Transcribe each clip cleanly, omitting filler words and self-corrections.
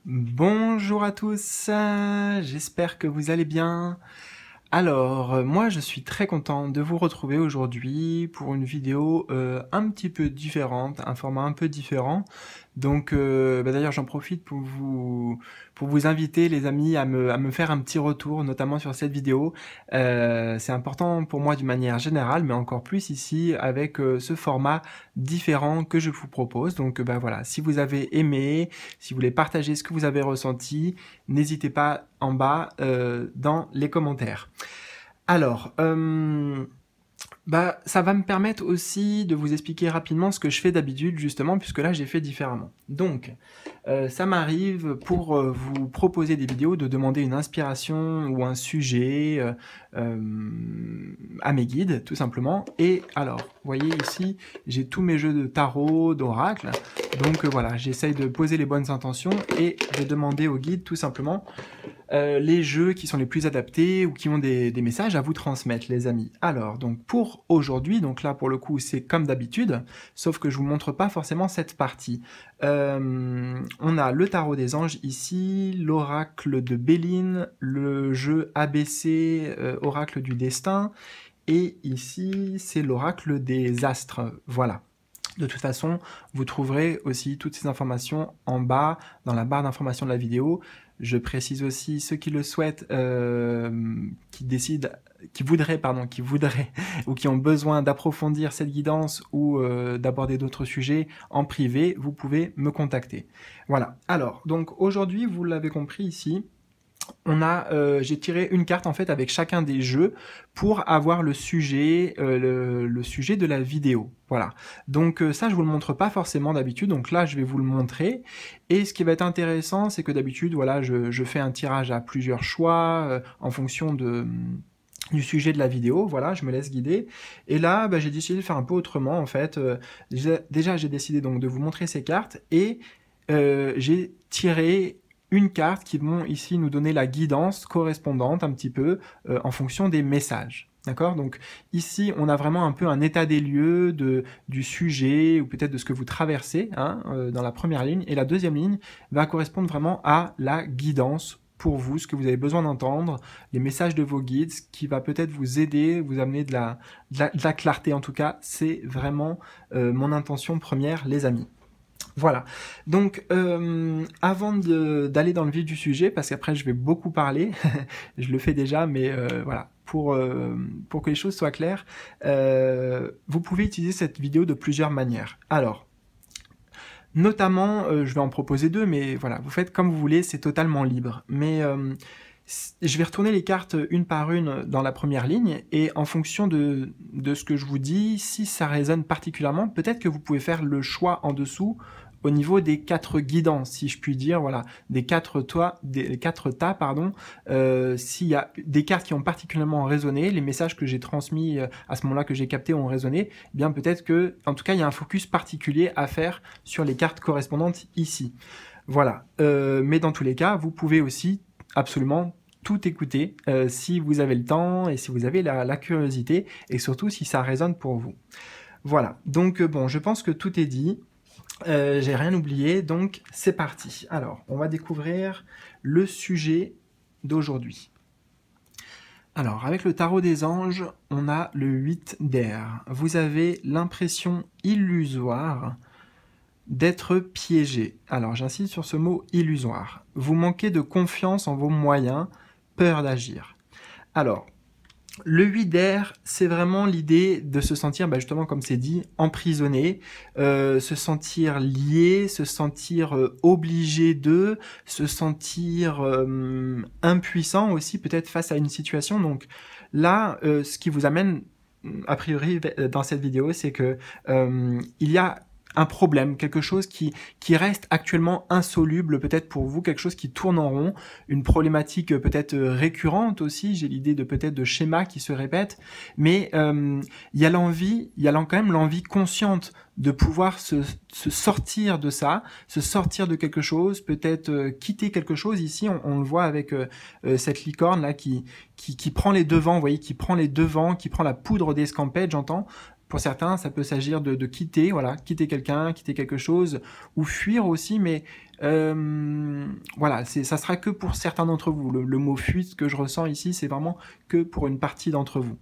Bonjour à tous, j'espère que vous allez bien. Alors, moi je suis très content de vous retrouver aujourd'hui pour une vidéo un petit peu différente, un format un peu différent. Donc d'ailleurs j'en profite pour vous inviter les amis à me faire un petit retour, notamment sur cette vidéo. C'est important pour moi d'une manière générale, mais encore plus ici avec ce format différent que je vous propose. Donc voilà, si vous avez aimé, si vous voulez partager ce que vous avez ressenti, n'hésitez pas en bas dans les commentaires. Alors, ça va me permettre aussi de vous expliquer rapidement ce que je fais d'habitude, justement, puisque là, j'ai fait différemment. Donc, ça m'arrive pour vous proposer des vidéos de demander une inspiration ou un sujet à mes guides, tout simplement. Et alors, vous voyez ici, j'ai tous mes jeux de tarot, d'oracle. Donc voilà, j'essaye de poser les bonnes intentions et de demander aux guides, tout simplement, les jeux qui sont les plus adaptés ou qui ont des messages à vous transmettre, les amis. Alors, donc pour aujourd'hui, donc là pour le coup c'est comme d'habitude, sauf que je vous montre pas forcément cette partie. On a le tarot des anges ici, l'oracle de Béline, le jeu ABC, oracle du destin, et ici c'est l'oracle des astres, voilà. De toute façon, vous trouverez aussi toutes ces informations en bas, dans la barre d'information de la vidéo. Je précise aussi ceux qui le souhaitent, qui voudraient, ou qui ont besoin d'approfondir cette guidance ou d'aborder d'autres sujets en privé, vous pouvez me contacter. Voilà. Alors, donc aujourd'hui, vous l'avez compris ici, j'ai tiré une carte en fait avec chacun des jeux pour avoir le sujet de la vidéo. Voilà. Donc ça je vous le montre pas forcément d'habitude, donc là je vais vous le montrer. Et ce qui va être intéressant, c'est que d'habitude voilà, je fais un tirage à plusieurs choix en fonction du sujet de la vidéo, voilà, je me laisse guider. Et là, j'ai décidé de faire un peu autrement en fait. Déjà j'ai décidé donc de vous montrer ces cartes et j'ai tiré une carte qui vont ici nous donner la guidance correspondante un petit peu en fonction des messages. D'accord? Donc ici, on a vraiment un peu un état des lieux du sujet ou peut-être de ce que vous traversez dans la première ligne. Et la deuxième ligne va correspondre vraiment à la guidance pour vous, ce que vous avez besoin d'entendre, les messages de vos guides, ce qui va peut-être vous aider, vous amener de la clarté. En tout cas, c'est vraiment mon intention première, les amis. Voilà, donc avant d'aller dans le vif du sujet, parce qu'après je vais beaucoup parler, je le fais déjà, mais voilà, pour que les choses soient claires, vous pouvez utiliser cette vidéo de plusieurs manières. Alors, notamment, je vais en proposer deux, mais voilà, vous faites comme vous voulez, c'est totalement libre. Mais je vais retourner les cartes une par une dans la première ligne, et en fonction de ce que je vous dis, si ça résonne particulièrement, peut-être que vous pouvez faire le choix en dessous au niveau des 4 guidances, si je puis dire, voilà, des 4 tas, pardon. S'il y a des cartes qui ont particulièrement résonné, les messages que j'ai transmis à ce moment-là, que j'ai captés, ont résonné, eh bien peut-être que, en tout cas, il y a un focus particulier à faire sur les cartes correspondantes ici. Voilà, mais dans tous les cas, vous pouvez aussi absolument tout écouter si vous avez le temps et si vous avez la curiosité, et surtout si ça résonne pour vous. Voilà, donc bon, je pense que tout est dit. J'ai rien oublié, donc c'est parti. Alors, on va découvrir le sujet d'aujourd'hui. Alors, avec le tarot des anges, on a le 8 d'air. Vous avez l'impression illusoire d'être piégé. Alors, j'insiste sur ce mot illusoire. Vous manquez de confiance en vos moyens, peur d'agir. Alors, le 8 d'air, c'est vraiment l'idée de se sentir, justement, comme c'est dit, emprisonné, se sentir lié, se sentir obligé de, se sentir impuissant aussi, peut-être face à une situation. Donc là, ce qui vous amène, a priori, dans cette vidéo, c'est que il y a un problème, quelque chose qui reste actuellement insoluble peut-être pour vous, quelque chose qui tourne en rond, une problématique peut-être récurrente aussi, j'ai l'idée de peut-être de schémas qui se répètent, mais il y a quand même l'envie consciente de pouvoir se sortir de ça, se sortir de quelque chose, peut-être quitter quelque chose. Ici, on le voit avec cette licorne là qui prend les devants, vous voyez, qui prend les devants, qui prend la poudre d'escampette, j'entends, Pour certains, ça peut s'agir de quitter, voilà, quitter quelqu'un, quitter quelque chose, ou fuir aussi, mais voilà, ça sera que pour certains d'entre vous. Le mot fuite que je ressens ici, c'est vraiment que pour une partie d'entre vous.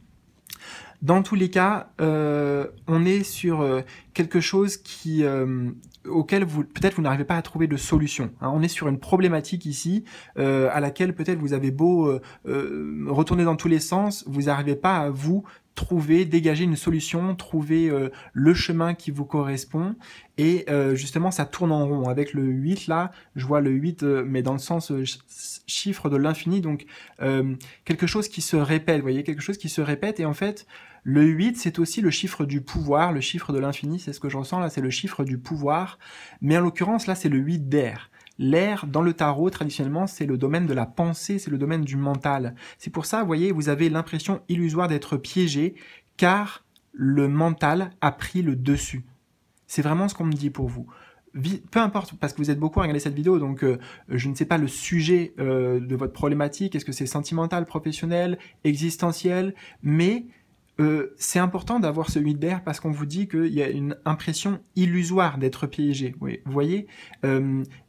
Dans tous les cas, on est sur quelque chose auquel peut-être vous n'arrivez pas à trouver de solution. Hein. On est sur une problématique ici à laquelle peut-être vous avez beau retourner dans tous les sens, vous n'arrivez pas à vous trouver, dégager une solution, trouver le chemin qui vous correspond, et justement ça tourne en rond. Avec le 8 là, je vois le 8 mais dans le sens chiffre de l'infini, donc quelque chose qui se répète, vous voyez, quelque chose qui se répète, et en fait le 8 c'est aussi le chiffre du pouvoir, le chiffre de l'infini, c'est ce que je ressens là, c'est le chiffre du pouvoir, mais en l'occurrence là c'est le 8 d'air. L'air, dans le tarot, traditionnellement, c'est le domaine de la pensée, c'est le domaine du mental. C'est pour ça, vous voyez, vous avez l'impression illusoire d'être piégé, car le mental a pris le dessus. C'est vraiment ce qu'on me dit pour vous. Peu importe, parce que vous êtes beaucoup à regarder cette vidéo, donc je ne sais pas le sujet de votre problématique, est-ce que c'est sentimental, professionnel, existentiel, mais c'est important d'avoir ce 8 d'air parce qu'on vous dit qu'il y a une impression illusoire d'être piégé. Oui, vous voyez,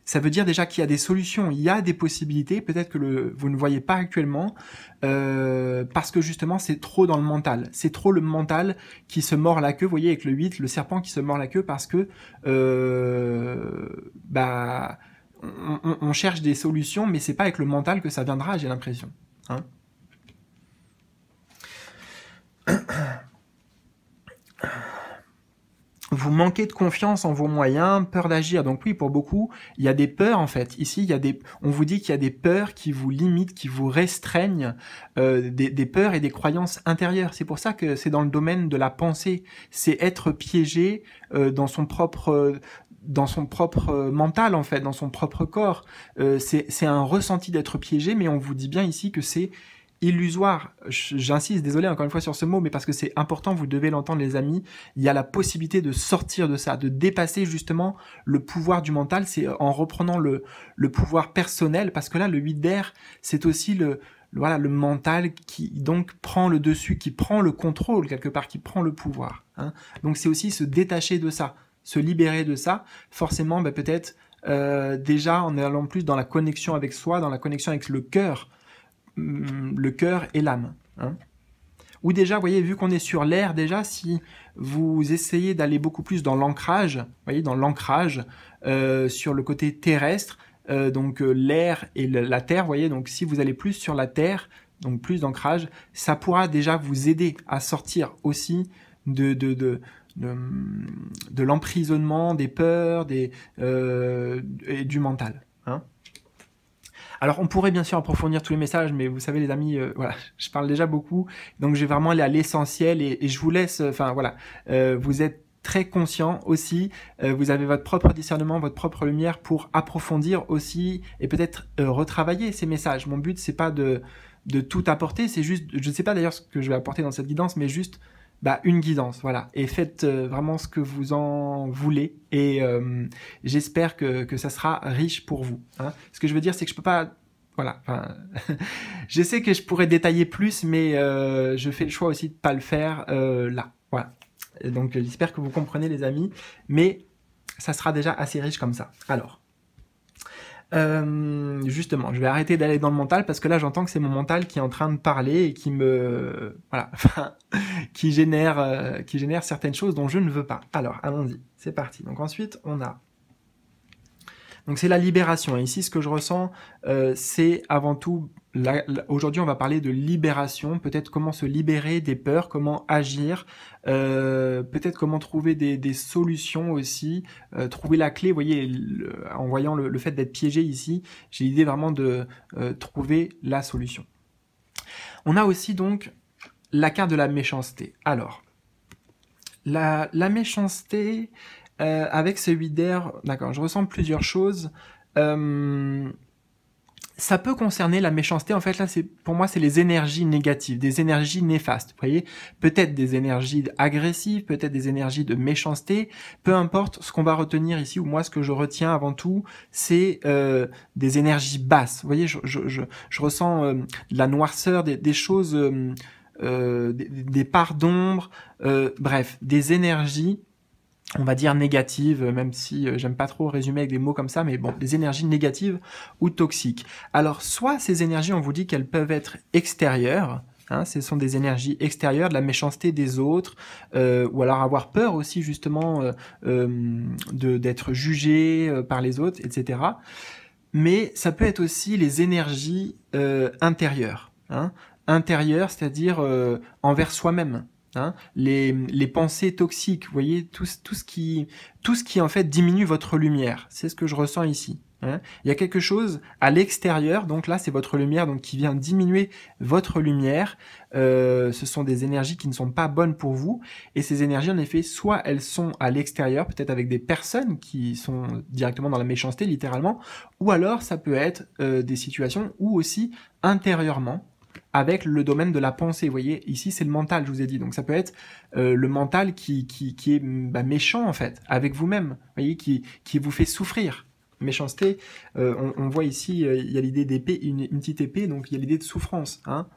ça veut dire déjà qu'il y a des solutions, il y a des possibilités, peut-être que vous ne voyez pas actuellement, parce que justement c'est trop dans le mental. C'est trop le mental qui se mord la queue, vous voyez avec le 8, le serpent qui se mord la queue parce que on cherche des solutions, mais c'est pas avec le mental que ça viendra, j'ai l'impression. Hein. Vous manquez de confiance en vos moyens, peur d'agir. Donc oui, pour beaucoup, il y a des peurs en fait. Ici, on vous dit qu'il y a des peurs qui vous limitent, qui vous restreignent, des peurs et des croyances intérieures. C'est pour ça que c'est dans le domaine de la pensée. C'est être piégé dans son propre mental en fait, dans son propre corps. C'est un ressenti d'être piégé, mais on vous dit bien ici que c'est illusoire. J'insiste, désolé encore une fois sur ce mot, mais parce que c'est important, vous devez l'entendre les amis, il y a la possibilité de sortir de ça, de dépasser justement le pouvoir du mental, c'est en reprenant le pouvoir personnel, parce que là, le 8 d'air, c'est aussi le mental qui donc prend le dessus, qui prend le contrôle quelque part, qui prend le pouvoir. Hein. Donc c'est aussi se détacher de ça, se libérer de ça, forcément peut-être déjà en allant plus dans la connexion avec soi, dans la connexion avec le cœur et l'âme. Hein. Ou déjà, vous voyez, vu qu'on est sur l'air, déjà, si vous essayez d'aller beaucoup plus dans l'ancrage, vous voyez, dans l'ancrage, sur le côté terrestre, donc l'air et la terre, vous voyez, donc si vous allez plus sur la terre, donc plus d'ancrage, ça pourra déjà vous aider à sortir aussi de l'emprisonnement, des peurs, et du mental. Hein. Alors, on pourrait bien sûr approfondir tous les messages, mais vous savez, les amis, voilà, je parle déjà beaucoup, donc je vais vraiment aller à l'essentiel et je vous laisse, enfin voilà, vous êtes très conscient aussi, vous avez votre propre discernement, votre propre lumière pour approfondir aussi et peut-être retravailler ces messages. Mon but, c'est pas de tout apporter, c'est juste, je ne sais pas d'ailleurs ce que je vais apporter dans cette guidance, mais juste une guidance, voilà. Et faites vraiment ce que vous en voulez. Et j'espère que ça sera riche pour vous. Hein. Ce que je veux dire, c'est que je peux pas... Voilà. Enfin, je sais que je pourrais détailler plus, mais je fais le choix aussi de pas le faire là. Voilà. Et donc, j'espère que vous comprenez, les amis. Mais ça sera déjà assez riche comme ça. Alors... justement, je vais arrêter d'aller dans le mental parce que là j'entends que c'est mon mental qui est en train de parler et qui me, voilà, qui génère certaines choses dont je ne veux pas. Alors, allons-y, c'est parti. Donc ensuite, on a, donc c'est la libération. Et ici, ce que je ressens, c'est avant tout, aujourd'hui, on va parler de libération, peut-être comment se libérer des peurs, comment agir, peut-être comment trouver des solutions aussi, trouver la clé. Vous voyez, en voyant le fait d'être piégé ici, j'ai l'idée vraiment de trouver la solution. On a aussi donc la carte de la méchanceté. Alors, la méchanceté... avec ce 8 d'air, d'accord, je ressens plusieurs choses. Ça peut concerner la méchanceté, en fait, là, pour moi, c'est les énergies négatives, des énergies néfastes, vous voyez, peut-être des énergies agressives, peut-être des énergies de méchanceté, peu importe, ce qu'on va retenir ici, ou moi, ce que je retiens avant tout, c'est des énergies basses, vous voyez, je ressens de la noirceur, des choses... des parts d'ombre, bref, des énergies, on va dire négatives, même si j'aime pas trop résumer avec des mots comme ça, mais bon, des énergies négatives ou toxiques. Alors, soit ces énergies, on vous dit qu'elles peuvent être extérieures, hein, ce sont des énergies extérieures, de la méchanceté des autres, ou alors avoir peur aussi justement d'être jugé par les autres, etc. Mais ça peut être aussi les énergies intérieures, hein, intérieures, c'est-à-dire envers soi-même. Hein, les pensées toxiques, vous voyez, tout ce qui en fait diminue votre lumière, c'est ce que je ressens ici. Hein. Il y a quelque chose à l'extérieur, donc là c'est votre lumière donc qui vient diminuer votre lumière, ce sont des énergies qui ne sont pas bonnes pour vous, et ces énergies en effet, soit elles sont à l'extérieur, peut-être avec des personnes qui sont directement dans la méchanceté littéralement, ou alors ça peut être des situations où aussi intérieurement, avec le domaine de la pensée. Vous voyez, ici c'est le mental, je vous ai dit. Donc ça peut être le mental qui est méchant en fait, avec vous-même, vous voyez, qui vous fait souffrir. Méchanceté, on voit ici, il y a l'idée d'épée, une petite épée, donc il y a l'idée de souffrance. Hein.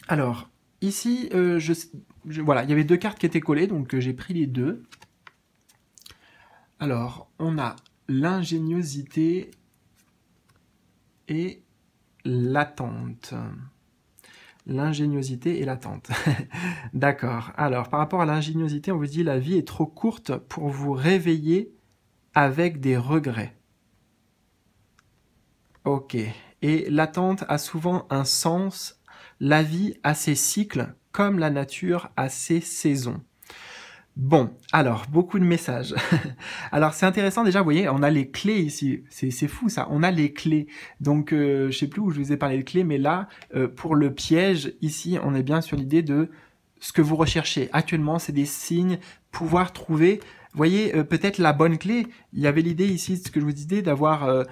Alors, ici, voilà, il y avait deux cartes qui étaient collées, donc j'ai pris les deux. Alors, on a l'ingéniosité et l'attente. L'ingéniosité et l'attente. D'accord. Alors, par rapport à l'ingéniosité, on vous dit la vie est trop courte pour vous réveiller avec des regrets. Ok. Et l'attente a souvent un sens. La vie a ses cycles, comme la nature a ses saisons. Bon, alors, beaucoup de messages. Alors, c'est intéressant, déjà, vous voyez, on a les clés ici. C'est fou, ça. On a les clés. Donc, je sais plus où je vous ai parlé de clés, mais là, pour le piège, ici, on est bien sur l'idée de ce que vous recherchez. Actuellement, c'est des signes, pouvoir trouver, vous voyez, peut-être la bonne clé. Il y avait l'idée ici, ce que je vous disais, d'avoir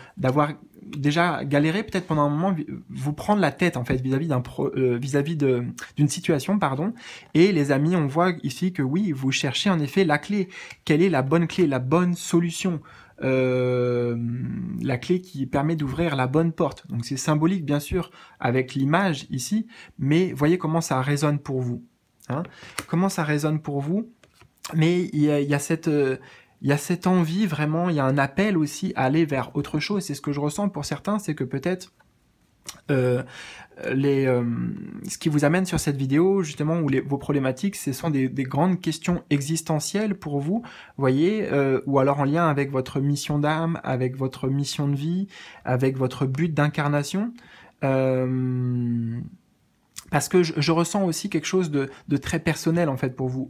déjà galéré peut-être pendant un moment, vous prendre la tête en fait vis-à-vis d'une situation, pardon. Et les amis, on voit ici que oui, vous cherchez en effet la clé. Quelle est la bonne clé, la bonne solution, la clé qui permet d'ouvrir la bonne porte. Donc c'est symbolique bien sûr avec l'image ici, mais voyez comment ça résonne pour vous. Hein, comment ça résonne pour vous. Mais il y a cette envie vraiment, il y a un appel aussi à aller vers autre chose. C'est ce que je ressens pour certains, c'est que peut-être ce qui vous amène sur cette vidéo, justement, où vos problématiques, ce sont des grandes questions existentielles pour vous, voyez, ou alors en lien avec votre mission d'âme, avec votre mission de vie, avec votre but d'incarnation. Parce que je ressens aussi quelque chose de très personnel en fait pour vous,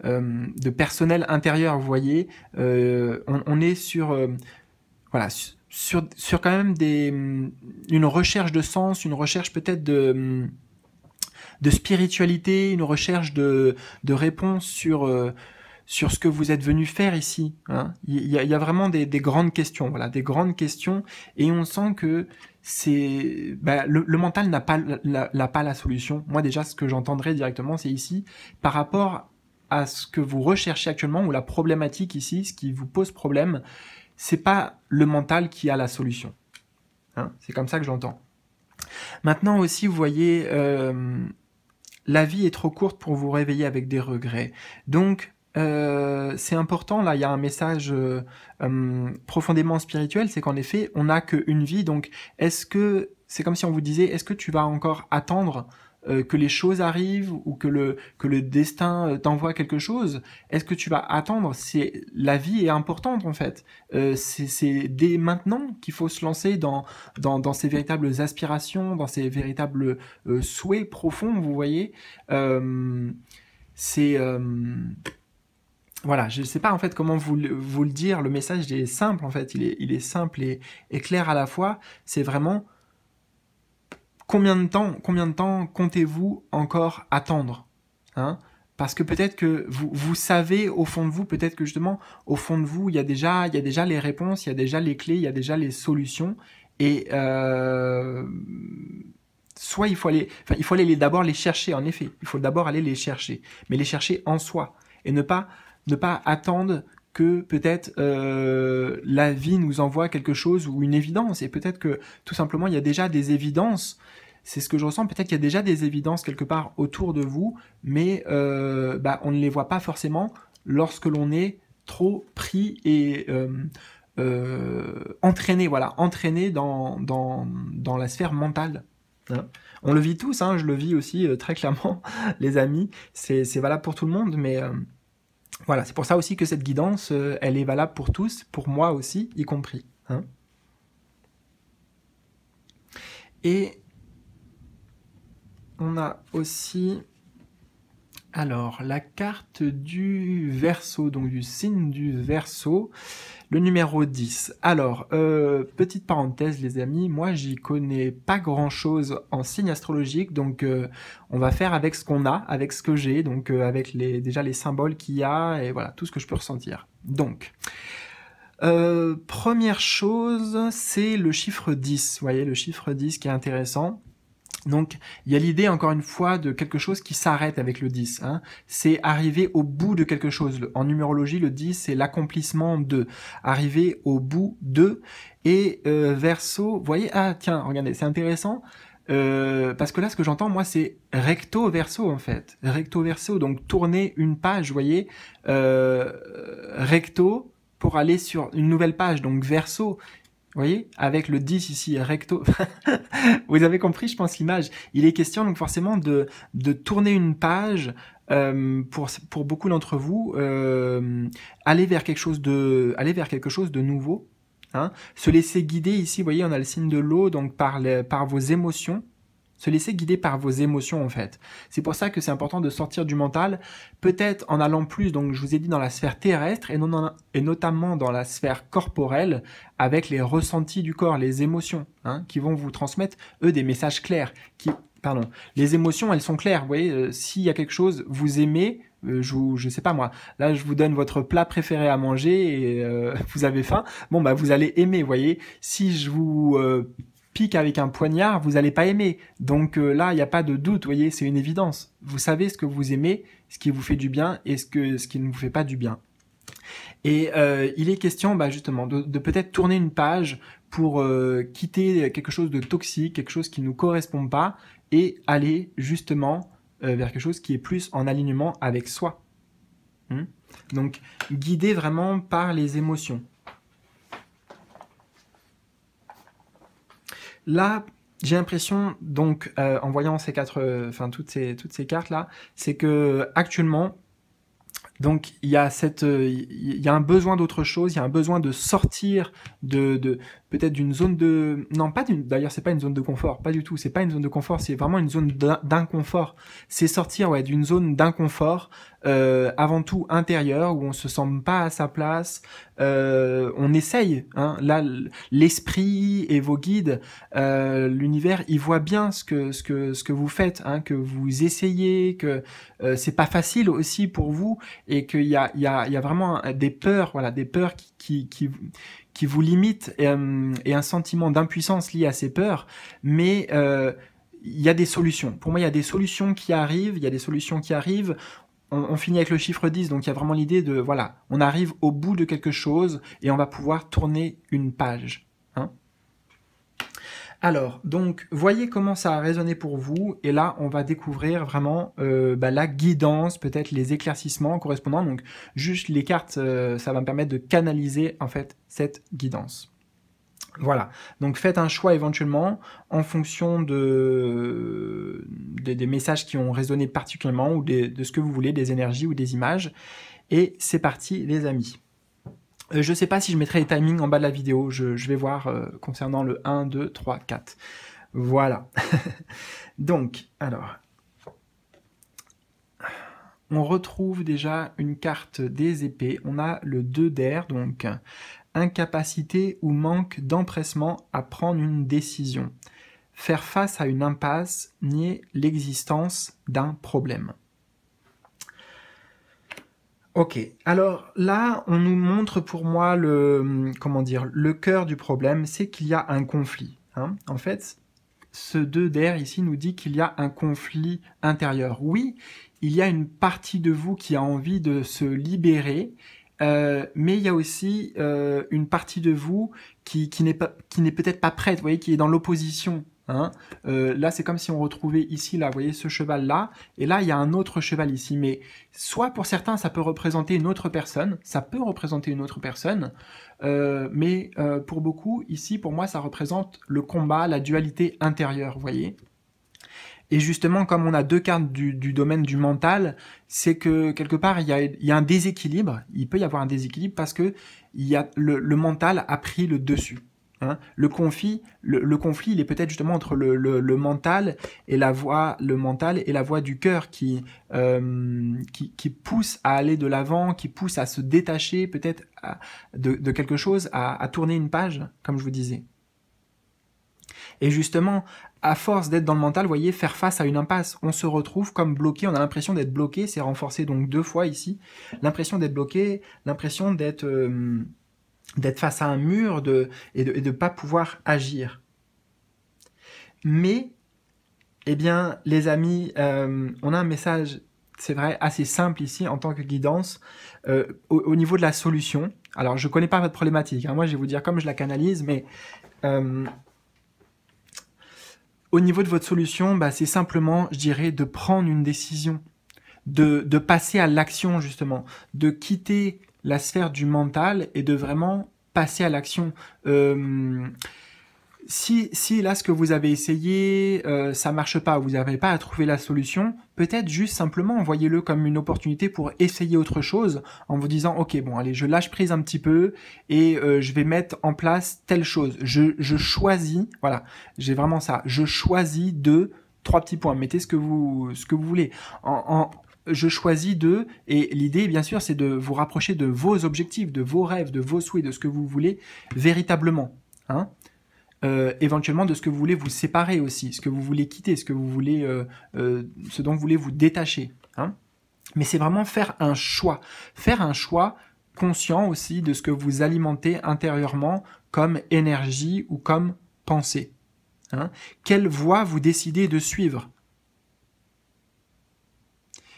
de personnel intérieur, vous voyez. On est sur voilà, sur quand même une recherche de sens, une recherche peut-être de spiritualité, une recherche de réponse sur ce que vous êtes venu faire ici. Hein. Il y a vraiment des grandes questions, voilà, des grandes questions, et on sent que c'est le mental n'a pas la solution. Moi déjà, ce que j'entendrais directement, c'est ici, par rapport à ce que vous recherchez actuellement, ou la problématique ici, ce qui vous pose problème, c'est pas le mental qui a la solution. Hein, c'est comme ça que je l'entends. Maintenant aussi, vous voyez, la vie est trop courte pour vous réveiller avec des regrets. Donc, c'est important, là il y a un message profondément spirituel, c'est qu'en effet on n'a qu'une vie, donc est-ce que, c'est comme si on vous disait, est-ce que tu vas encore attendre que les choses arrivent, ou que le destin t'envoie quelque chose? Est-ce que tu vas attendre? La vie est importante en fait, c'est dès maintenant qu'il faut se lancer dans ces véritables aspirations, dans ces véritables souhaits profonds, vous voyez. Voilà, je ne sais pas en fait comment vous le dire, le message est simple en fait, il est simple et clair à la fois. C'est vraiment combien de temps comptez-vous encore attendre, hein? Parce que peut-être que vous savez au fond de vous, peut-être que justement au fond de vous il y a déjà les réponses, il y a déjà les clés, il y a déjà les solutions, et soit il faut aller d'abord les chercher, en effet, il faut d'abord aller les chercher, mais les chercher en soi, et ne pas attendre que peut-être la vie nous envoie quelque chose ou une évidence, et peut-être que tout simplement il y a déjà des évidences. C'est ce que je ressens, peut-être qu'il y a déjà des évidences quelque part autour de vous, mais on ne les voit pas forcément lorsque l'on est trop pris et entraîné, voilà, entraîné dans la sphère mentale. Hein. On le vit tous, hein, je le vis aussi très clairement, les amis, c'est valable pour tout le monde, mais voilà, c'est pour ça aussi que cette guidance, elle est valable pour tous, pour moi aussi, y compris. Hein. Et on a aussi, alors, la carte du Verseau, donc du signe du Verseau, le numéro 10. Alors, petite parenthèse les amis, moi j'y connais pas grand chose en signe astrologique, donc on va faire avec ce qu'on a, avec ce que j'ai, donc avec déjà les symboles qu'il y a, et voilà, tout ce que je peux ressentir. Donc, première chose, c'est le chiffre 10, vous voyez, le chiffre 10 qui est intéressant. Donc, il y a l'idée, encore une fois, de quelque chose qui s'arrête avec le 10. Hein. C'est arriver au bout de quelque chose. En numérologie, le 10, c'est l'accomplissement de. Arriver au bout de. Et Verseau, vous voyez, ah tiens, regardez, c'est intéressant. Parce que là, ce que j'entends, moi, c'est recto verso, en fait. Recto verso, donc tourner une page, vous voyez. Recto pour aller sur une nouvelle page, donc verso. Vous voyez, avec le 10 ici, recto, vous avez compris, je pense, l'image. Il est question donc forcément de tourner une page pour beaucoup d'entre vous, aller vers quelque chose de nouveau. Hein. Se laisser guider ici, vous voyez, on a le signe de l'eau, donc par vos émotions. Se laisser guider par vos émotions, en fait. C'est pour ça que c'est important de sortir du mental, peut-être en allant plus, donc je vous ai dit, dans la sphère terrestre, et notamment dans la sphère corporelle, avec les ressentis du corps, les émotions, hein, qui vont vous transmettre, eux, des messages clairs. Les émotions, elles sont claires, vous voyez, s'il y a quelque chose, vous aimez, je sais pas moi, là je vous donne votre plat préféré à manger, et vous avez faim, bon bah vous allez aimer, vous voyez. Si je vous pique avec un poignard, vous allez pas aimer. Donc là, il n'y a pas de doute, vous voyez, c'est une évidence. Vous savez ce que vous aimez, ce qui vous fait du bien et ce qui ne vous fait pas du bien. Et il est question justement de peut-être tourner une page pour quitter quelque chose de toxique, quelque chose qui ne nous correspond pas, et aller justement vers quelque chose qui est plus en alignement avec soi. Donc, guidé vraiment par les émotions. Là, j'ai l'impression, donc, en voyant toutes ces cartes là, c'est que actuellement, donc il y a un besoin d'autre chose, il y a un besoin de sortir peut-être d'une zone de, non pas d'ailleurs c'est pas une zone de confort, pas du tout, c'est pas une zone de confort, c'est vraiment une zone d'inconfort. C'est sortir d'une zone d'inconfort, avant tout intérieur, où on se sent pas à sa place. On essaye, hein, là l'esprit et vos guides, l'univers, il voit bien ce que vous faites, hein, que vous essayez, que c'est pas facile aussi pour vous, et qu'il y a vraiment des peurs, voilà, des peurs qui vous limitent, et un sentiment d'impuissance lié à ces peurs, mais il y a des solutions. Pour moi, il y a des solutions qui arrivent, on finit avec le chiffre 10, donc il y a vraiment l'idée de, voilà, on arrive au bout de quelque chose et on va pouvoir tourner une page. Hein. Alors, donc, voyez comment ça a résonné pour vous, et là, on va découvrir vraiment la guidance, peut-être les éclaircissements correspondants. Donc, juste les cartes, ça va me permettre de canaliser, en fait, cette guidance. Voilà, donc faites un choix éventuellement en fonction des messages qui ont résonné particulièrement, ou de ce que vous voulez, des énergies ou des images. Et c'est parti les amis. Je ne sais pas si je mettrai les timings en bas de la vidéo, je vais voir concernant le 1, 2, 3, 4. Voilà. Donc, alors, on retrouve déjà une carte des épées, on a le 2 d'air, donc incapacité ou manque d'empressement à prendre une décision. Faire face à une impasse, nier l'existence d'un problème. Ok, alors là, on nous montre pour moi le cœur du problème, c'est qu'il y a un conflit. Hein. En fait, ce 2 d'air ici nous dit qu'il y a un conflit intérieur. Oui, il y a une partie de vous qui a envie de se libérer, mais il y a aussi une partie de vous qui n'est peut-être pas prête, vous voyez, qui est dans l'opposition. Hein. Là, c'est comme si on retrouvait ici, là, vous voyez, ce cheval-là, et là, il y a un autre cheval ici. Mais soit pour certains, ça peut représenter une autre personne, mais pour beaucoup, ici, pour moi, ça représente le combat, la dualité intérieure, vous voyez. Et justement, comme on a deux cartes du domaine du mental, c'est que quelque part, il y a un déséquilibre. Il peut y avoir un déséquilibre parce que le mental a pris le dessus. Hein. Le conflit, il est peut-être justement entre le mental et la voix, du cœur qui pousse à aller de l'avant, qui pousse à se détacher peut-être de quelque chose, à tourner une page, comme je vous disais. Et justement, à force d'être dans le mental, vous voyez, faire face à une impasse, on se retrouve comme bloqué, on a l'impression d'être bloqué, c'est renforcé donc 2 fois ici, l'impression d'être bloqué, l'impression d'être face à un mur et de pas pouvoir agir. Mais, eh bien, les amis, on a un message, c'est vrai, assez simple ici en tant que guidance, au niveau de la solution. Alors, je connais pas votre problématique, hein, moi je vais vous dire comme je la canalise, mais au niveau de votre solution, bah, c'est simplement, je dirais, de prendre une décision, de passer à l'action justement, de quitter la sphère du mental et de vraiment passer à l'action. Si là, ce que vous avez essayé, ça marche pas, vous n'avez pas à trouver la solution, peut-être juste simplement voyez-le comme une opportunité pour essayer autre chose en vous disant, ok, bon, allez, je lâche prise un petit peu et je vais mettre en place telle chose. Je choisis, voilà, j'ai vraiment ça, je choisis 3 petits points, mettez ce que vous voulez. Je choisis et l'idée, bien sûr, c'est de vous rapprocher de vos objectifs, de vos rêves, de vos souhaits, de ce que vous voulez véritablement, hein. Éventuellement de ce que vous voulez vous séparer aussi, ce que vous voulez quitter, ce dont vous voulez vous détacher. Hein. Mais c'est vraiment faire un choix conscient aussi de ce que vous alimentez intérieurement comme énergie ou comme pensée. Hein. Quelle voie vous décidez de suivre ?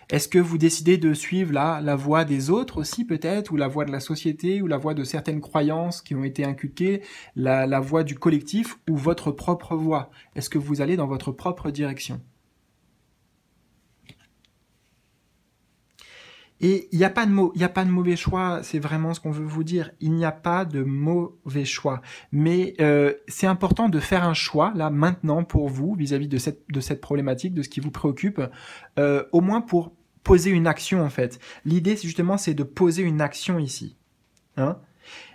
Est-ce que vous décidez de suivre la voie des autres aussi peut-être, ou la voie de la société, ou la voie de certaines croyances qui ont été inculquées, la voie du collectif, ou votre propre voie? Est-ce que vous allez dans votre propre direction? Et il n'y a pas de mauvais choix, c'est vraiment ce qu'on veut vous dire. Il n'y a pas de mauvais choix. Mais c'est important de faire un choix, là, maintenant, pour vous, vis-à-vis de cette problématique, de ce qui vous préoccupe, au moins pour poser une action, en fait. L'idée, justement, c'est de poser une action ici. Hein?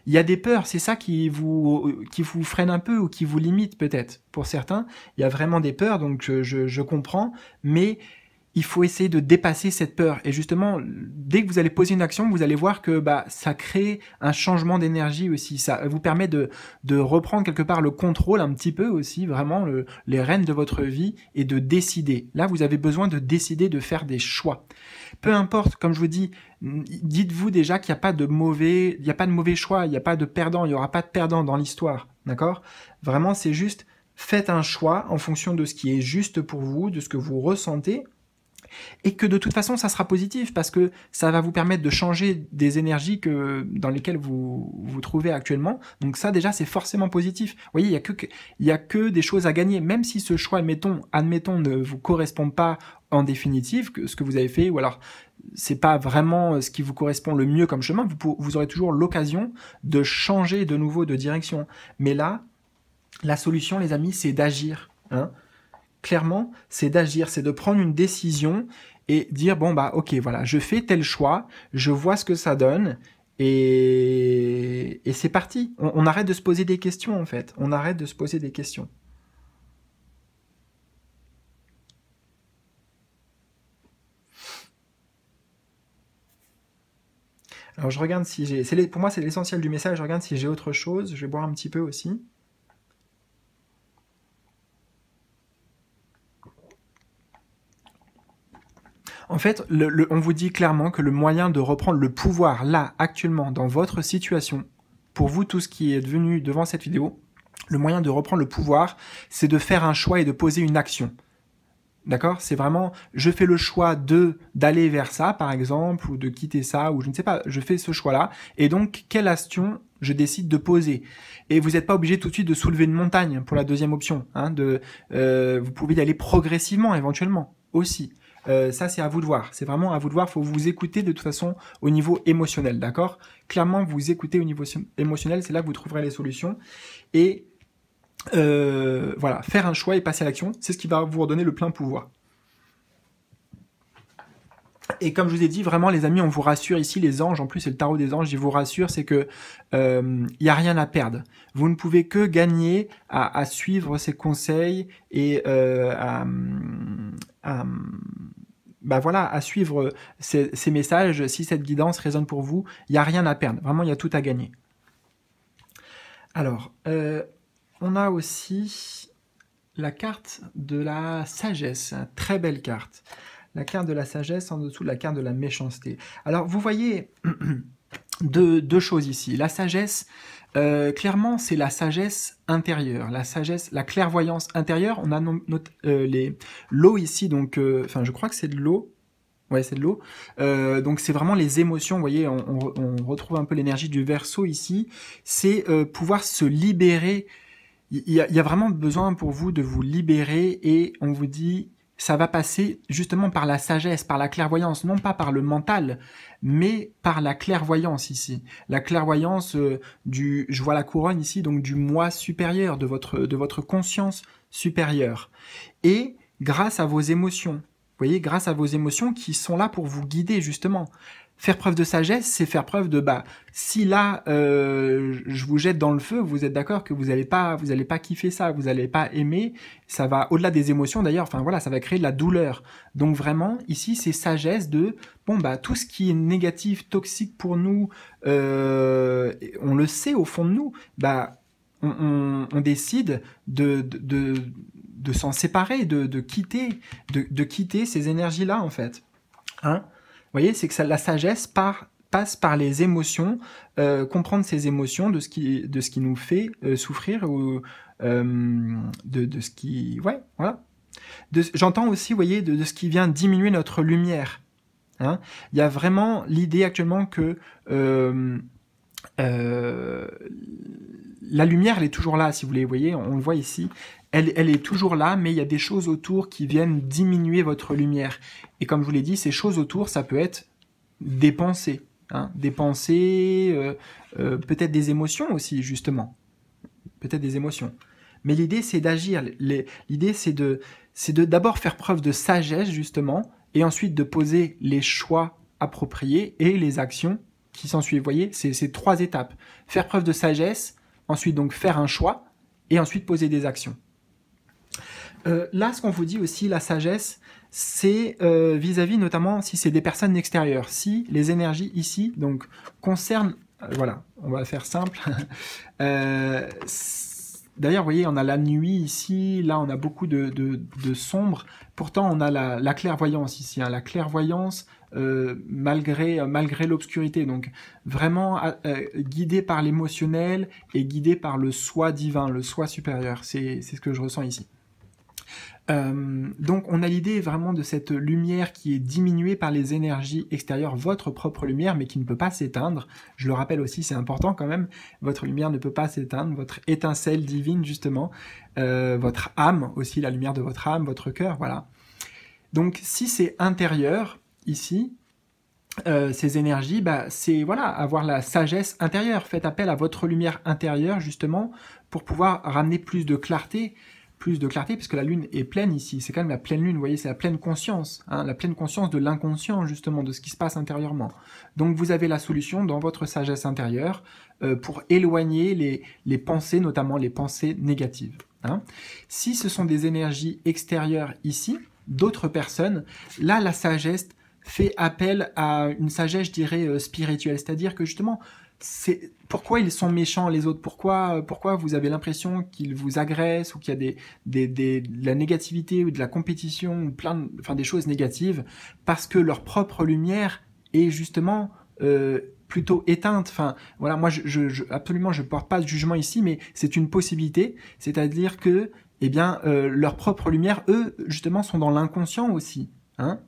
Il y a des peurs, c'est ça qui vous freine un peu ou qui vous limite peut-être. Pour certains, il y a vraiment des peurs, donc je comprends, mais il faut essayer de dépasser cette peur. Et justement, dès que vous allez poser une action, vous allez voir que ça crée un changement d'énergie aussi. Ça vous permet de reprendre quelque part le contrôle un petit peu aussi, vraiment les rênes de votre vie et de décider. Là, vous avez besoin de décider de faire des choix. Peu importe, comme je vous dis, dites-vous déjà qu'il n'y a pas de mauvais choix, il n'y a pas de perdant, il n'y aura pas de perdant dans l'histoire. D'accord ? Vraiment, c'est juste, faites un choix en fonction de ce qui est juste pour vous, de ce que vous ressentez, et que de toute façon ça sera positif parce que ça va vous permettre de changer des énergies dans lesquelles vous vous trouvez actuellement. Donc ça déjà c'est forcément positif. Vous voyez, il y a que des choses à gagner, même si ce choix, admettons ne vous correspond pas en définitive, que ce que vous avez fait, ou alors c'est pas vraiment ce qui vous correspond le mieux comme chemin, vous aurez toujours l'occasion de changer de nouveau de direction. Mais là, la solution, les amis, c'est d'agir, hein. Clairement, c'est d'agir, c'est de prendre une décision et dire bon ok, voilà, je fais tel choix, je vois ce que ça donne et c'est parti. On arrête de se poser des questions en fait. On arrête de se poser des questions. Alors je regarde si j'ai. Pour moi c'est l'essentiel du message. Je regarde si j'ai autre chose. Je vais boire un petit peu aussi. En fait, on vous dit clairement que le moyen de reprendre le pouvoir, là, actuellement, dans votre situation, pour vous tous qui êtes venus devant cette vidéo, le moyen de reprendre le pouvoir, c'est de faire un choix et de poser une action. D'accord? C'est vraiment, je fais le choix d'aller vers ça, par exemple, ou de quitter ça, ou je ne sais pas, je fais ce choix-là. Et donc, quelle action je décide de poser? Et vous n'êtes pas obligé tout de suite de soulever une montagne pour la deuxième option. Hein, vous pouvez y aller progressivement, éventuellement, aussi. Ça, c'est à vous de voir. C'est vraiment à vous de voir. Il faut vous écouter de toute façon au niveau émotionnel, d'accord? Clairement, vous écoutez au niveau émotionnel, c'est là que vous trouverez les solutions. Et voilà, faire un choix et passer à l'action, c'est ce qui va vous redonner le plein pouvoir. Et comme je vous ai dit, vraiment les amis, on vous rassure ici, les anges, en plus c'est le tarot des anges, ils vous rassurent, c'est que y a rien à perdre. Vous ne pouvez que gagner à suivre ces conseils et bah voilà, à suivre ces messages. Si cette guidance résonne pour vous, il y a rien à perdre. Vraiment, il y a tout à gagner. Alors, on a aussi la carte de la sagesse, très belle carte. La carte de la sagesse en dessous de la carte de la méchanceté. Alors, vous voyez deux choses ici. La sagesse, clairement, c'est la sagesse intérieure. La sagesse, la clairvoyance intérieure. On a l'eau ici, donc, enfin, je crois que c'est de l'eau. Ouais, c'est de l'eau. Donc, c'est vraiment les émotions. Vous voyez, on retrouve un peu l'énergie du Verseau ici. C'est pouvoir se libérer. Il y a vraiment besoin pour vous de vous libérer et on vous dit... Ça va passer justement par la sagesse, par la clairvoyance, non pas par le mental, mais par la clairvoyance ici. La clairvoyance je vois la couronne ici, donc du moi supérieur, de votre conscience supérieure. Et grâce à vos émotions, vous voyez, grâce à vos émotions qui sont là pour vous guider justement. Faire preuve de sagesse, c'est faire preuve de si là je vous jette dans le feu, vous êtes d'accord que vous allez pas kiffer ça, vous allez pas aimer, ça va au-delà des émotions d'ailleurs, enfin voilà, ça va créer de la douleur. Donc vraiment ici c'est sagesse de tout ce qui est négatif, toxique pour nous, on le sait au fond de nous, on décide de s'en séparer, de quitter ces énergies-là en fait. Hein? Vous voyez, c'est que la sagesse passe par les émotions, comprendre ces émotions de ce qui nous fait souffrir ou de ce qui... Ouais, voilà. J'entends aussi, vous voyez, de ce qui vient diminuer notre lumière. Hein. Il y a vraiment l'idée actuellement que la lumière, elle est toujours là, si vous voyez, on le voit ici. Elle est toujours là, mais il y a des choses autour qui viennent diminuer votre lumière. Et comme je vous l'ai dit, ces choses autour, ça peut être des pensées. Hein, des pensées, peut-être des émotions aussi, justement. Peut-être des émotions. Mais l'idée, c'est d'agir. L'idée, c'est de d'abord faire preuve de sagesse, justement, et ensuite de poser les choix appropriés et les actions qui s'ensuivent. Vous voyez, c'est 3 étapes. Faire preuve de sagesse, ensuite donc faire un choix, et ensuite poser des actions. Là, ce qu'on vous dit aussi, la sagesse, c'est vis-à-vis notamment si c'est des personnes extérieures. Si les énergies ici donc concernent, voilà, on va faire simple. D'ailleurs, vous voyez, on a la nuit ici, là on a beaucoup de sombre. Pourtant, on a la clairvoyance ici, hein, la clairvoyance malgré l'obscurité. Donc vraiment guidé par l'émotionnel et guidé par le soi divin, le soi supérieur. C'est ce que je ressens ici. Donc on a l'idée vraiment de cette lumière qui est diminuée par les énergies extérieures, votre propre lumière, mais qui ne peut pas s'éteindre. Je le rappelle aussi, c'est important quand même, votre lumière ne peut pas s'éteindre, votre étincelle divine justement, votre âme aussi, la lumière de votre âme, votre cœur, voilà. Donc si c'est intérieur, ici, ces énergies, c'est voilà, avoir la sagesse intérieure, faites appel à votre lumière intérieure justement, pour pouvoir ramener plus de clarté, puisque la lune est pleine ici, c'est quand même la pleine lune, vous voyez, c'est la pleine conscience, hein, la pleine conscience de l'inconscient, justement, de ce qui se passe intérieurement. Donc vous avez la solution dans votre sagesse intérieure pour éloigner les pensées, notamment les pensées négatives. Hein. Si ce sont des énergies extérieures ici, d'autres personnes, là, la sagesse fait appel à une sagesse, je dirais, spirituelle, c'est-à-dire que justement, pourquoi ils sont méchants les autres, pourquoi vous avez l'impression qu'ils vous agressent ou qu'il y a de la négativité ou de la compétition ou des choses négatives, parce que leur propre lumière est justement plutôt éteinte. Enfin voilà, moi absolument je porte pas de jugement ici, mais c'est une possibilité, c'est-à-dire que eh bien, leur propre lumière, eux, justement, sont dans l'inconscient aussi. Hein.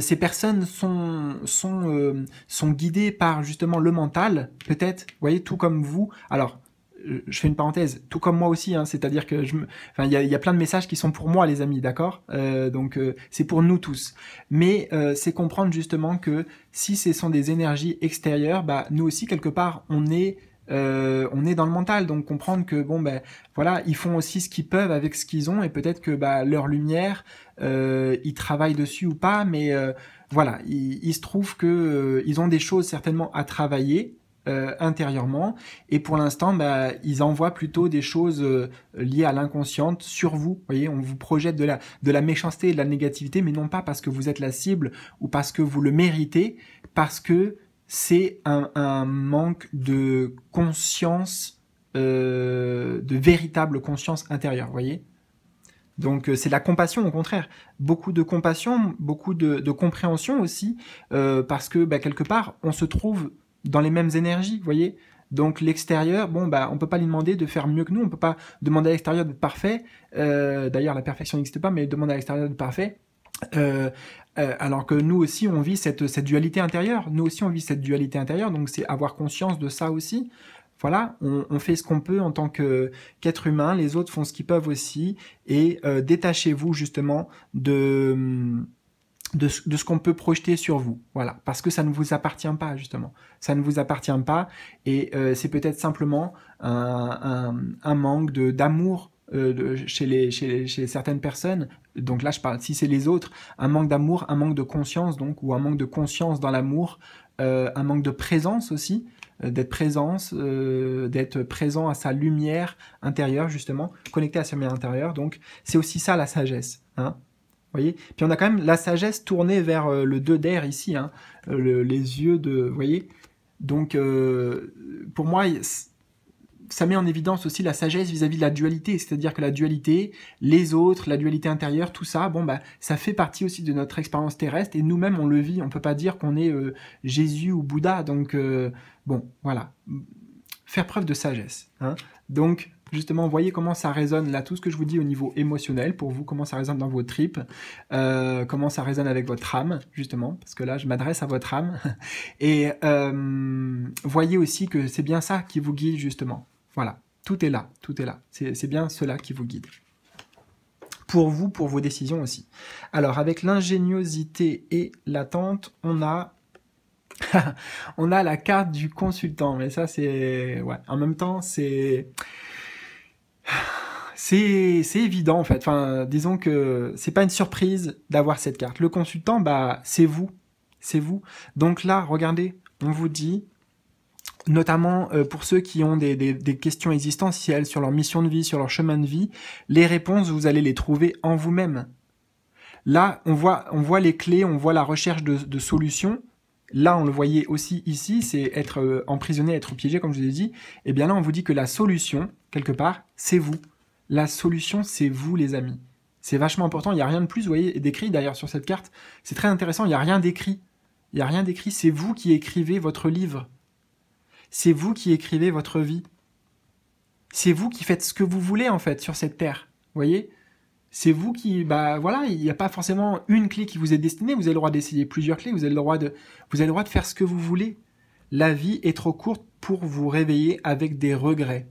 Ces personnes sont guidées par justement le mental, peut-être, vous voyez, tout comme vous. Alors, je fais une parenthèse, tout comme moi aussi, hein, c'est-à-dire que enfin, il y a plein de messages qui sont pour moi, les amis, d'accord. Donc, c'est pour nous tous. Mais c'est comprendre justement que si ce sont des énergies extérieures, bah, nous aussi, quelque part, on est dans le mental, donc comprendre que bon ben voilà, ils font aussi ce qu'ils peuvent avec ce qu'ils ont et peut-être que bah, leur lumière, ils travaillent dessus ou pas, mais voilà, il se trouve que ils ont des choses certainement à travailler intérieurement et pour l'instant bah, ils envoient plutôt des choses liées à l'inconsciente sur vous. Vous voyez, on vous projette de la méchanceté et de la négativité, mais non pas parce que vous êtes la cible ou parce que vous le méritez, parce que c'est un manque de conscience, de véritable conscience intérieure, vous voyez. Donc c'est la compassion au contraire, beaucoup de compassion, beaucoup de compréhension aussi, parce que bah, quelque part on se trouve dans les mêmes énergies, vous voyez. Donc l'extérieur, bon bah on peut pas lui demander de faire mieux que nous, on peut pas demander à l'extérieur d'être parfait. D'ailleurs la perfection n'existe pas, mais demander à l'extérieur d'être parfait. Alors que nous aussi on vit cette dualité intérieure, nous aussi on vit cette dualité intérieure, donc c'est avoir conscience de ça aussi. Voilà, on fait ce qu'on peut en tant qu'être humain, les autres font ce qu'ils peuvent aussi, et détachez-vous justement de ce qu'on peut projeter sur vous, voilà, parce que ça ne vous appartient pas justement, ça ne vous appartient pas, et c'est peut-être simplement un manque d'amour chez certaines personnes. Donc là je parle, si c'est les autres, un manque d'amour, un manque de conscience donc, ou un manque de conscience dans l'amour, un manque de présence aussi, d'être présent à sa lumière intérieure justement, connecté à sa lumière intérieure. Donc c'est aussi ça la sagesse, hein. Voyez, puis on a quand même la sagesse tournée vers le deux d'air ici, hein, les yeux de, vous voyez. Donc pour moi ça met en évidence aussi la sagesse vis-à-vis de la dualité, c'est-à-dire que la dualité, les autres, la dualité intérieure, tout ça, bon bah ça fait partie aussi de notre expérience terrestre et nous-mêmes on le vit. On peut pas dire qu'on est Jésus ou Bouddha, donc bon voilà, faire preuve de sagesse, hein. Donc justement, voyez comment ça résonne là, tout ce que je vous dis au niveau émotionnel, pour vous, comment ça résonne dans vos tripes, comment ça résonne avec votre âme, justement, parce que là, je m'adresse à votre âme, et voyez aussi que c'est bien ça qui vous guide, justement. Voilà, tout est là, c'est bien cela qui vous guide. Pour vous, pour vos décisions aussi. Alors, avec l'ingéniosité et l'attente, on a on a la carte du consultant, mais ça c'est... Ouais, en même temps, c'est évident en fait. Enfin, disons que c'est pas une surprise d'avoir cette carte. Le consultant, bah, c'est vous. C'est vous. Donc là, regardez, on vous dit, notamment pour ceux qui ont des questions existentielles sur leur mission de vie, sur leur chemin de vie, les réponses, vous allez les trouver en vous-même. Là, on voit les clés, on voit la recherche de solutions. Là, on le voyait aussi ici, c'est être emprisonné, être piégé, comme je vous ai dit. Et bien là, on vous dit que la solution, quelque part, c'est vous. La solution, c'est vous, les amis. C'est vachement important, il n'y a rien de plus, vous voyez, d'écrit d'ailleurs sur cette carte. C'est très intéressant, il n'y a rien d'écrit. Il n'y a rien d'écrit, c'est vous qui écrivez votre livre. C'est vous qui écrivez votre vie. C'est vous qui faites ce que vous voulez, en fait, sur cette terre. Vous voyez ? C'est vous qui, bah voilà, il n'y a pas forcément une clé qui vous est destinée, vous avez le droit d'essayer plusieurs clés, vous avez le droit de faire ce que vous voulez. La vie est trop courte pour vous réveiller avec des regrets.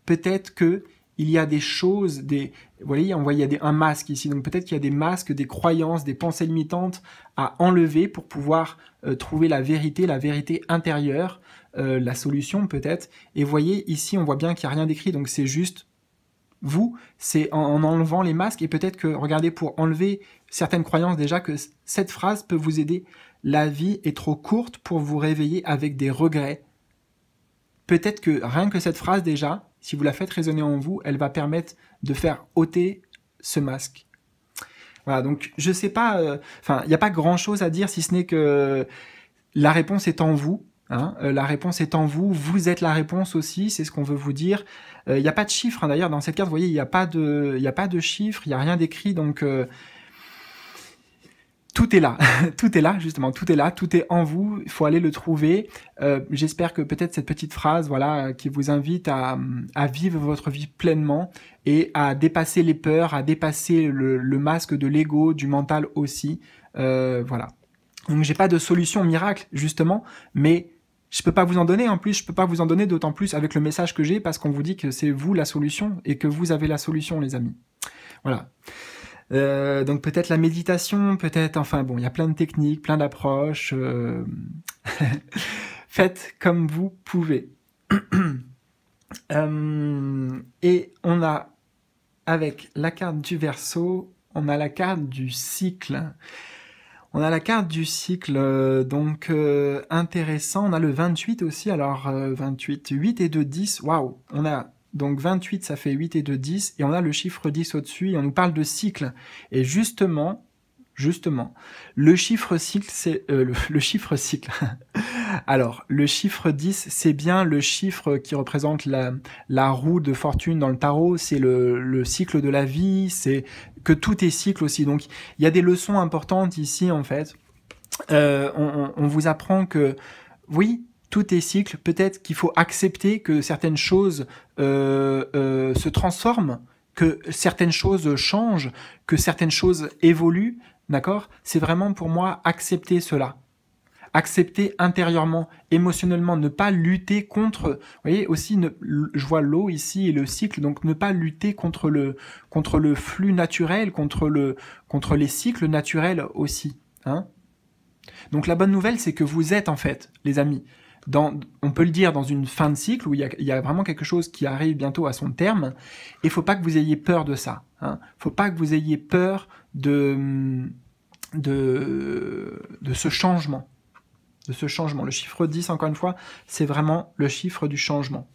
Peut-être que il y a des choses, vous voyez, on voit il y a un masque ici, donc peut-être qu'il y a des masques, des croyances, des pensées limitantes à enlever pour pouvoir trouver la vérité intérieure, la solution peut-être. Et vous voyez, ici on voit bien qu'il n'y a rien d'écrit, donc c'est juste vous, c'est en enlevant les masques, et peut-être que, regardez, pour enlever certaines croyances déjà, que cette phrase peut vous aider. La vie est trop courte pour vous réveiller avec des regrets. Peut-être que rien que cette phrase déjà, si vous la faites résonner en vous, elle va permettre de faire ôter ce masque. Voilà, donc je sais pas, enfin, il n'y a pas grand-chose à dire si ce n'est que la réponse est en vous. Hein, la réponse est en vous, vous êtes la réponse aussi, c'est ce qu'on veut vous dire. Il n'y a pas de chiffres, hein, d'ailleurs, dans cette carte, vous voyez, il n'y a pas de chiffres, il n'y a rien d'écrit, donc tout est là, tout est là justement, tout est là, tout est en vous. Il faut aller le trouver. J'espère que peut-être cette petite phrase, voilà, qui vous invite à vivre votre vie pleinement et à dépasser les peurs, à dépasser le masque de l'ego, du mental aussi. Voilà. Donc j'ai pas de solution miracle justement, mais je peux pas vous en donner en plus. Je peux pas vous en donner d'autant plus avec le message que j'ai parce qu'on vous dit que c'est vous la solution et que vous avez la solution, les amis. Voilà. Donc peut-être la méditation, peut-être, enfin bon, il y a plein de techniques, plein d'approches. Faites comme vous pouvez. Et on a, avec la carte du Verseau, on a la carte du cycle. On a la carte du cycle, donc intéressant. On a le 28 aussi, alors 28, 8 et 2, 10, waouh. On a donc 28, ça fait 8 et 2, 10, et on a le chiffre 10 au-dessus, et on nous parle de cycle. Et justement, le chiffre cycle, c'est le chiffre cycle. Alors, le chiffre 10, c'est bien le chiffre qui représente la roue de fortune dans le tarot, c'est le cycle de la vie, c'est que tout est cycle aussi. Donc, il y a des leçons importantes ici, en fait. On vous apprend que, oui, tout est cycle. Peut-être qu'il faut accepter que certaines choses se transforment, que certaines choses changent, que certaines choses évoluent. D'accord? C'est vraiment pour moi accepter cela. Accepter intérieurement, émotionnellement, ne pas lutter contre. Vous voyez aussi, je vois l'eau ici et le cycle, donc ne pas lutter contre le flux naturel, contre les cycles naturels aussi. Hein? Donc la bonne nouvelle, c'est que vous êtes en fait, les amis, on peut le dire dans une fin de cycle où il y a vraiment quelque chose qui arrive bientôt à son terme. Et il faut pas que vous ayez peur de ça. Hein. Faut pas que vous ayez peur de ce changement. De ce changement. Le chiffre 10, encore une fois, c'est vraiment le chiffre du changement.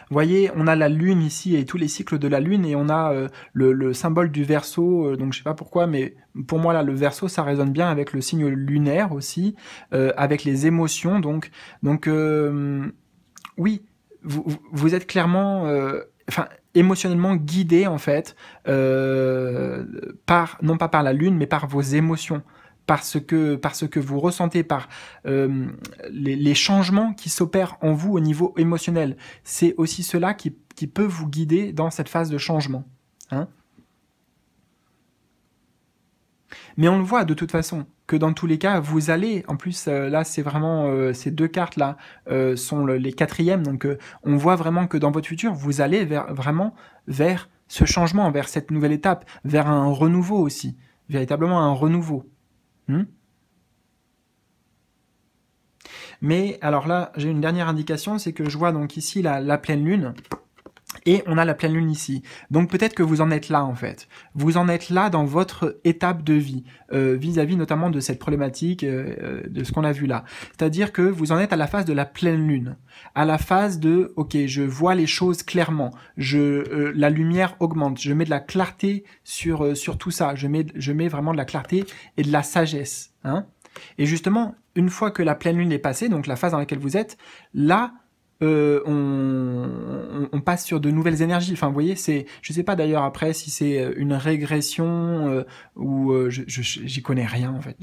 Vous voyez, on a la lune ici et tous les cycles de la lune et on a le symbole du Verseau, donc je sais pas pourquoi, mais pour moi là, le Verseau, ça résonne bien avec le signe lunaire aussi, avec les émotions, donc oui, vous êtes clairement, émotionnellement guidé en fait, non pas par la lune, mais par vos émotions. Parce que vous ressentez par les changements qui s'opèrent en vous au niveau émotionnel. C'est aussi cela qui peut vous guider dans cette phase de changement. Hein? Mais on le voit de toute façon, que dans tous les cas, vous allez, en plus là c'est vraiment, ces deux cartes là sont les quatrièmes, donc on voit vraiment que dans votre futur, vous allez vraiment vers ce changement, vers cette nouvelle étape, vers un renouveau aussi, véritablement un renouveau. Mais alors là, j'ai une dernière indication, c'est que je vois donc ici la pleine lune, et on a la pleine lune ici. Donc peut-être que vous en êtes là en fait. Vous en êtes là dans votre étape de vie, vis-à-vis notamment de cette problématique, de ce qu'on a vu là. C'est-à-dire que vous en êtes à la phase de la pleine lune, à la phase de « ok, je vois les choses clairement, la lumière augmente, je mets de la clarté sur tout ça, je mets vraiment de la clarté et de la sagesse. Hein » Et justement, une fois que la pleine lune est passée, donc la phase dans laquelle vous êtes, là, on passe sur de nouvelles énergies. Enfin, vous voyez, je sais pas d'ailleurs après si c'est une régression ou j'y connais rien en fait.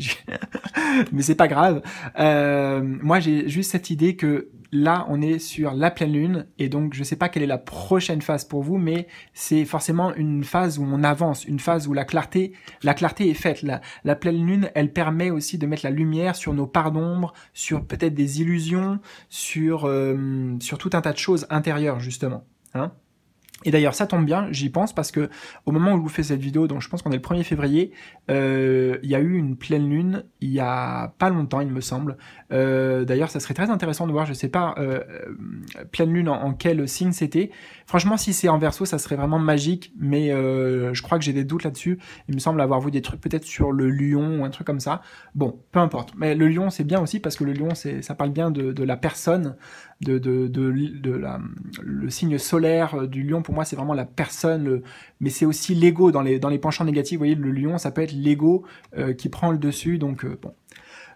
Mais c'est pas grave. Moi, j'ai juste cette idée que là, on est sur la pleine lune et donc je sais pas quelle est la prochaine phase pour vous, mais c'est forcément une phase où on avance, une phase où la clarté est faite. La pleine lune, elle permet aussi de mettre la lumière sur nos parts d'ombre, sur peut-être des illusions, sur tout un tas de choses intérieures justement. Hein? Et d'ailleurs, ça tombe bien, j'y pense, parce que au moment où je vous fais cette vidéo, donc je pense qu'on est le 1er février, il y a eu une pleine lune, il y a pas longtemps, il me semble. D'ailleurs, ça serait très intéressant de voir, je sais pas, pleine lune en quel signe c'était. Franchement, si c'est en Verseau, ça serait vraiment magique, mais je crois que j'ai des doutes là-dessus. Il me semble avoir vu des trucs peut-être sur le lion ou un truc comme ça. Bon, peu importe. Mais le lion, c'est bien aussi, parce que le lion, ça parle bien de la personne, le signe solaire du lion. Pour moi, c'est vraiment la personne, mais c'est aussi l'ego dans les penchants négatifs. Vous voyez, le lion, ça peut être l'ego qui prend le dessus, donc bon.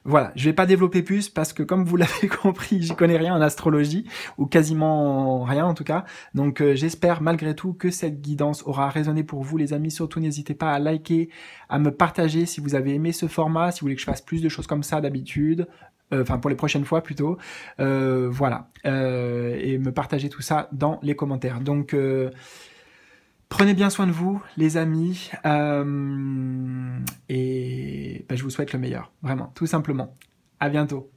Voilà, je vais pas développer plus parce que comme vous l'avez compris, j'y connais rien en astrologie, ou quasiment rien en tout cas. Donc j'espère malgré tout que cette guidance aura résonné pour vous les amis. Surtout n'hésitez pas à liker, à me partager si vous avez aimé ce format, si vous voulez que je fasse plus de choses comme ça d'habitude. Enfin pour les prochaines fois plutôt. Voilà. Et me partager tout ça dans les commentaires. Donc prenez bien soin de vous, les amis, et je vous souhaite le meilleur, vraiment, tout simplement. À bientôt.